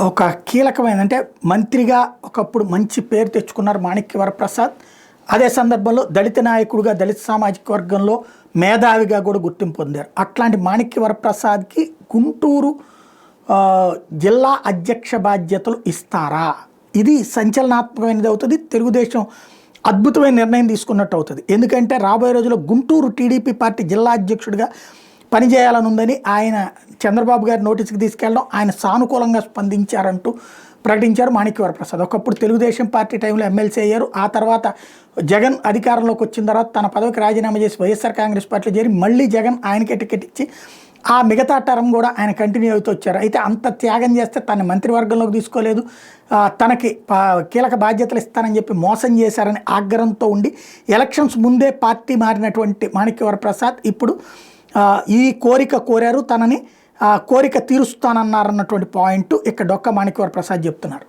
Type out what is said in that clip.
ఒక కీలకమైన అంటే మంత్రిగా ఒకప్పుడు మంచి పేరు తెచ్చుకున్నారు మాణిక్య వరప్రసాద్. అదే సందర్భంలో దళిత నాయకుడిగా దళిత సామాజిక వర్గంలో మేధావిగా కూడా గుర్తింపు పొందారు. అట్లాంటి మాణిక్య వరప్రసాద్కి గుంటూరు జిల్లా అధ్యక్ష బాధ్యతలు ఇస్తారా? ఇది సంచలనాత్మకమైనది అవుతుంది. తెలుగుదేశం అద్భుతమైన నిర్ణయం తీసుకున్నట్టు అవుతుంది. ఎందుకంటే రాబోయే రోజుల్లో గుంటూరు టీడీపీ పార్టీ జిల్లా అధ్యక్షుడిగా పనిచేయాలని ఉందని ఆయన చంద్రబాబు గారి నోటీస్కి తీసుకెళ్ళడం, ఆయన సానుకూలంగా స్పందించారంటూ ప్రకటించారు మాణిక్య వరప్రసాద్. ఒకప్పుడు తెలుగుదేశం పార్టీ టైంలో ఎమ్మెల్సీ అయ్యారు. ఆ తర్వాత జగన్ అధికారంలోకి వచ్చిన తర్వాత తన పదవికి రాజీనామా చేసి వైఎస్ఆర్ కాంగ్రెస్ పార్టీలో చేరి మళ్ళీ జగన్ ఆయనకే టికెట్ ఇచ్చి ఆ మిగతా టర్మ్ కూడా ఆయన కంటిన్యూ అవుతూ వచ్చారు. అయితే అంత త్యాగం చేస్తే తన మంత్రివర్గంలోకి తీసుకోలేదు, తనకి కీలక బాధ్యతలు ఇస్తానని చెప్పి మోసం చేశారని ఆగ్రహంతో ఉండి ఎలక్షన్స్ ముందే పార్టీ మారినటువంటి మాణిక్య వరప్రసాద్ ఇప్పుడు ఈ కోరిక కోరారు, తనని కోరిక తీరుస్తానన్నారన్నటువంటి పాయింట్ ఇక్కడ డొక్క మాణిక్య వరప్రసాద్ చెప్తున్నారు.